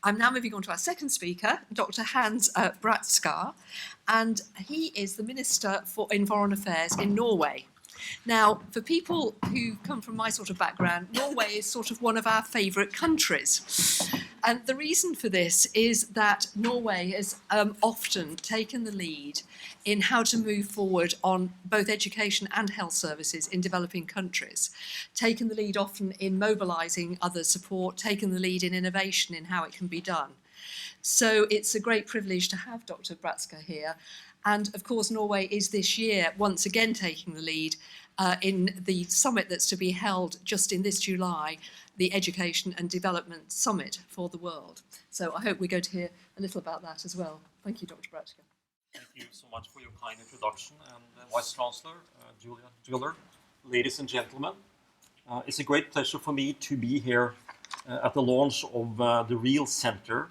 I'm now moving on to our second speaker, Dr. Hans Brattskar, and he is the Minister in Foreign Affairs in Norway. Now, for people who come from my sort of background, Norway is sort of one of our favourite countries. And the reason for this is that Norway has often taken the lead in how to move forward on both education and health services in developing countries, taken the lead often in mobilising other support, taken the lead in innovation in how it can be done. So it's a great privilege to have Dr. Brattskar here. And of course, Norway is this year once again taking the lead in the summit that's to be held just in this July, the Education and Development Summit for the World. So I hope we're going to hear a little about that as well. Thank you, Dr. Brattskar. Thank you so much for your kind introduction. And Vice Chancellor, Julia Juller, ladies and gentlemen, it's a great pleasure for me to be here at the launch of the Real Center.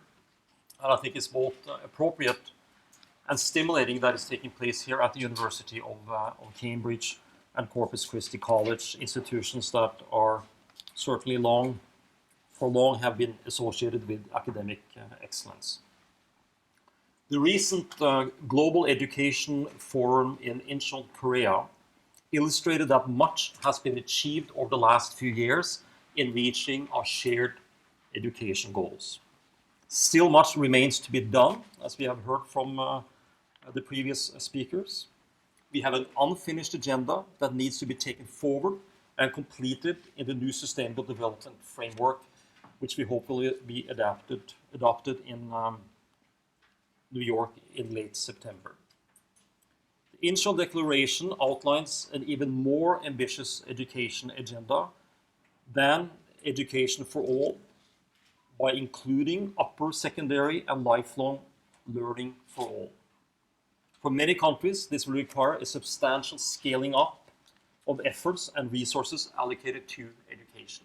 And I think it's both appropriate and stimulating that is taking place here at the University of Cambridge and Corpus Christi College, institutions that are certainly for long have been associated with academic excellence. The recent Global Education Forum in Incheon, Korea illustrated that much has been achieved over the last few years in reaching our shared education goals. Still much remains to be done, as we have heard from the previous speakers. We have an unfinished agenda that needs to be taken forward and completed in the new Sustainable Development Framework, which we hope will be adopted in New York in late September. The Incheon Declaration outlines an even more ambitious education agenda than Education for All by including upper secondary and lifelong learning for all. For many countries, this will require a substantial scaling up of efforts and resources allocated to education.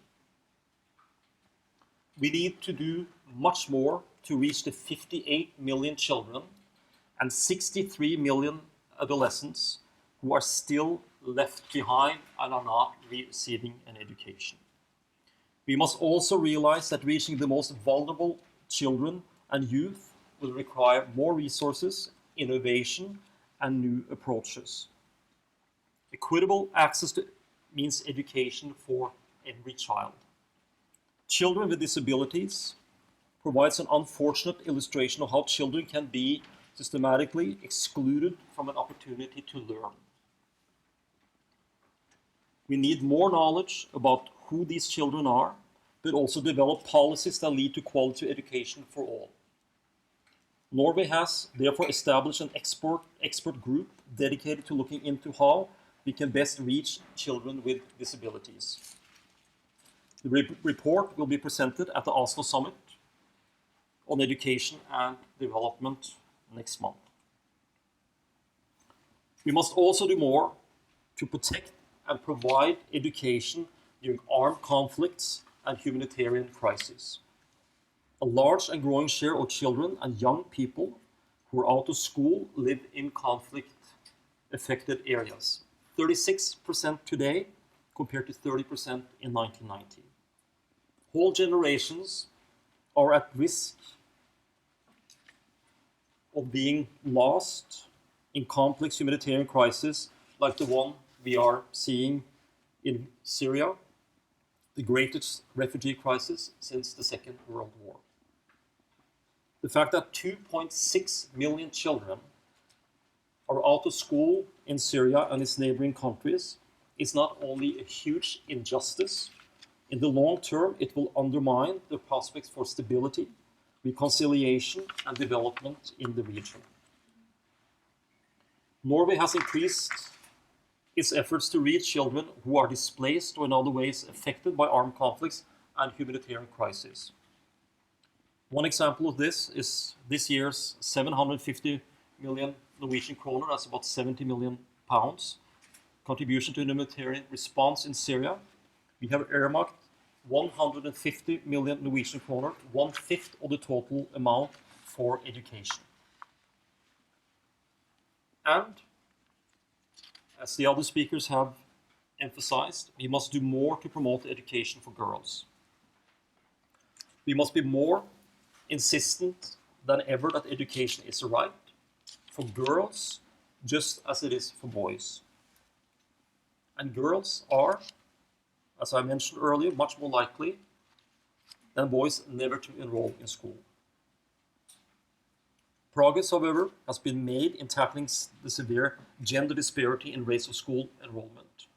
We need to do much more to reach the 58 million children and 63 million adolescents who are still left behind and are not receiving an education. We must also realize that reaching the most vulnerable children and youth will require more resources, innovation, and new approaches. Equitable access means education for every child. Children with disabilities provides an unfortunate illustration of how children can be systematically excluded from an opportunity to learn. We need more knowledge about who these children are, but also develop policies that lead to quality education for all. Norway has therefore established an expert group dedicated to looking into how we can best reach children with disabilities. The report will be presented at the Oslo Summit on Education and Development next month. We must also do more to protect and provide education during armed conflicts and humanitarian crises. A large and growing share of children and young people who are out of school live in conflict-affected areas. 36% today compared to 30% in 1990. Whole generations are at risk of being lost in complex humanitarian crises like the one we are seeing in Syria, the greatest refugee crisis since the Second World War. The fact that 2.6 million children are out of school in Syria and its neighboring countries is not only a huge injustice. In the long term, it will undermine the prospects for stability, reconciliation, and development in the region. Norway has increased its efforts to reach children who are displaced or in other ways affected by armed conflicts and humanitarian crises. One example of this is this year's 750 million Norwegian kroner, that's about 70 million pounds, contribution to humanitarian response in Syria. We have earmarked 150 million Norwegian kroner, 1/5 of the total amount for education. And, as the other speakers have emphasized, we must do more to promote education for girls. We must be more insistent than ever that education is a right for girls just as it is for boys. And girls are, as I mentioned earlier, much more likely than boys never to enroll in school. Progress, however, has been made in tackling the severe gender disparity in rates of school enrollment,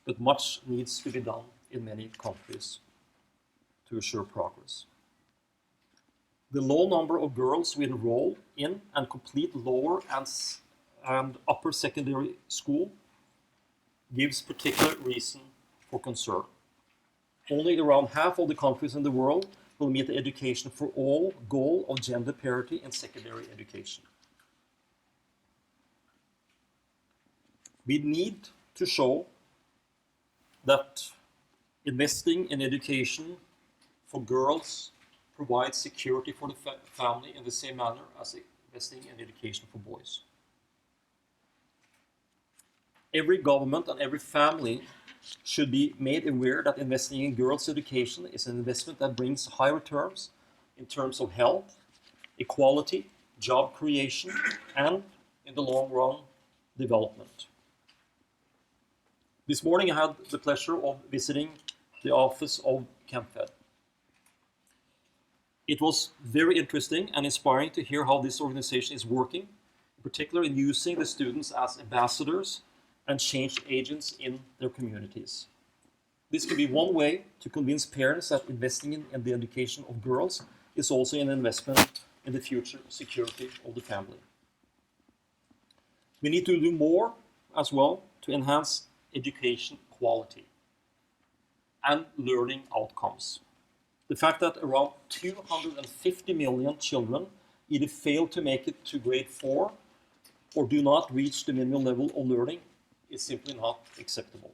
but much needs to be done in many countries to assure progress. The low number of girls who enroll in and complete lower and upper secondary school gives particular reason for concern. Only around half of the countries in the world will meet the education for all goal of gender parity in secondary education. We need to show that investing in education for girls provides security for the family in the same manner as investing in education for boys. Every government and every family should be made aware that investing in girls' education is an investment that brings high returns in terms of health, equality, job creation, and, in the long run, development. This morning I had the pleasure of visiting the office of CAMFED. It was very interesting and inspiring to hear how this organization is working, in particular in using the students as ambassadors and change agents in their communities. This could be one way to convince parents that investing in the education of girls is also an investment in the future security of the family. We need to do more as well to enhance education quality and learning outcomes. The fact that around 250 million children either fail to make it to grade 4 or do not reach the minimum level of learning is simply not acceptable.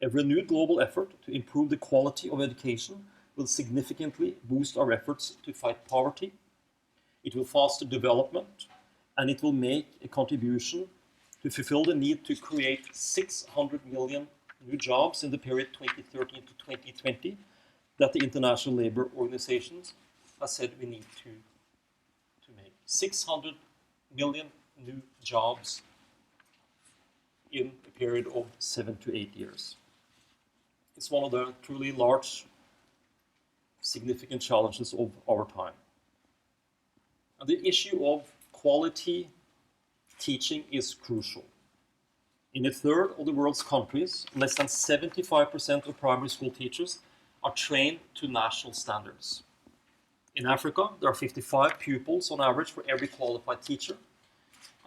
A renewed global effort to improve the quality of education will significantly boost our efforts to fight poverty. It will foster development, and it will make a contribution to fulfill the need to create 600 million new jobs in the period 2013 to 2020 that the International Labour Organization has said we need to make. 600 million new jobs in a period of 7 to 8 years. It's one of the truly large, significant challenges of our time. And the issue of quality teaching is crucial. In a third of the world's countries, less than 75% of primary school teachers are trained to national standards. In Africa, there are 55 pupils on average for every qualified teacher.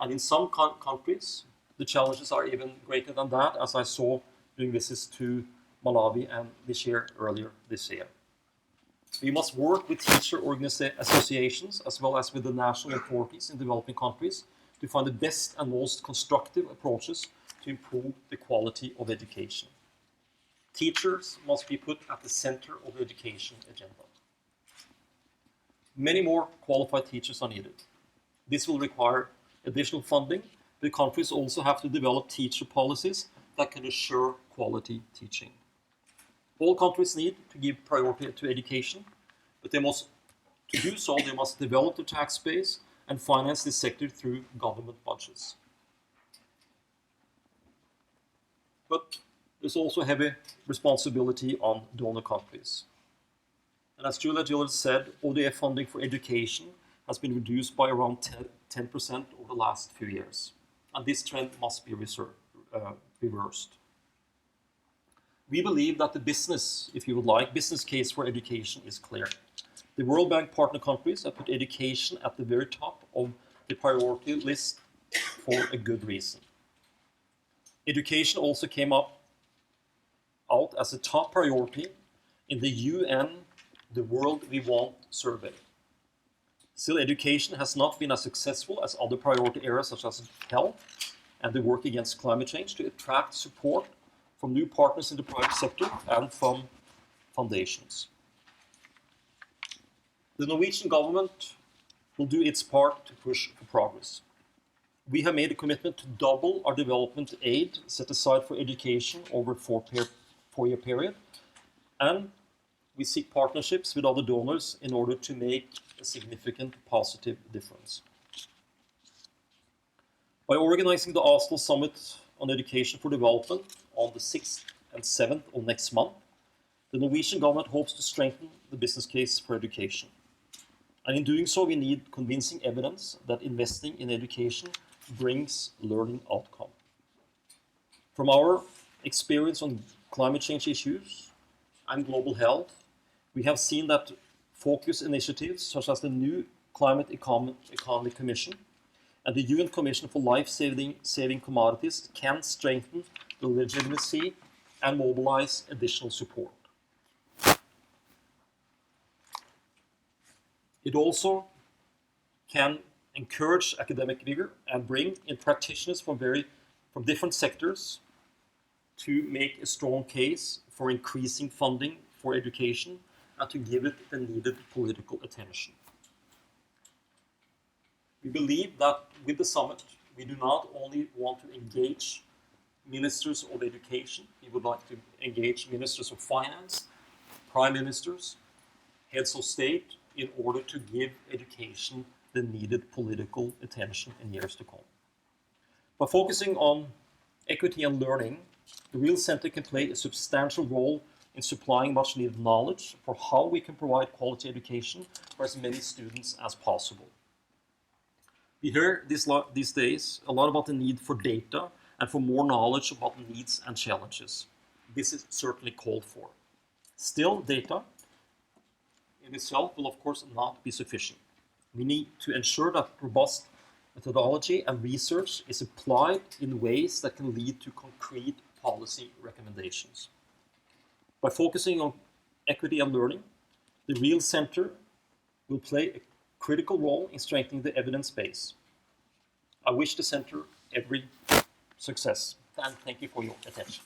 And in some countries, the challenges are even greater than that, as I saw during visits to Malawi and Niger earlier this year. We must work with teacher associations as well as with the national authorities in developing countries to find the best and most constructive approaches to improve the quality of education. Teachers must be put at the center of the education agenda. Many more qualified teachers are needed. This will require additional funding, but countries also have to develop teacher policies that can assure quality teaching. All countries need to give priority to education, but to do so, they must develop the tax base and finance this sector through government budgets. But there's also heavy responsibility on donor countries. And as Julia Gillard said, ODA funding for education has been reduced by around 10% over the last few years. And this trend must be reversed. We believe that the business, if you would like, business case for education is clear. The World Bank partner countries have put education at the very top of the priority list for a good reason. Education also came out as a top priority in the UN The World We Want survey. Still, education has not been as successful as other priority areas such as health and the work against climate change to attract support from new partners in the private sector and from foundations. The Norwegian government will do its part to push for progress. We have made a commitment to double our development aid set aside for education over a four-year period, and we seek partnerships with other donors in order to make a significant positive difference. By organizing the Oslo Summit on Education for Development on the 6th and 7th of next month, the Norwegian government hopes to strengthen the business case for education. And in doing so, we need convincing evidence that investing in education brings learning outcome. From our experience on climate change issues and global health, we have seen that focus initiatives such as the new Climate Economy Commission and the UN Commission for Life-Saving Commodities can strengthen the legitimacy and mobilize additional support. It also can encourage academic vigor and bring in practitioners from different sectors to make a strong case for increasing funding for education and to give it the needed political attention. We believe that with the summit, we do not only want to engage ministers of education, we would like to engage ministers of finance, prime ministers, heads of state, in order to give education the needed political attention in years to come. By focusing on equity and learning, the Real Center can play a substantial role in supplying much needed knowledge for how we can provide quality education for as many students as possible. We hear these days a lot about the need for data and for more knowledge about needs and challenges. This is certainly called for. Still, data in itself will of course not be sufficient. We need to ensure that robust methodology and research is applied in ways that can lead to concrete policy recommendations. By focusing on equity and learning, the Real Center will play a critical role in strengthening the evidence base. I wish the Center every success, and thank you for your attention.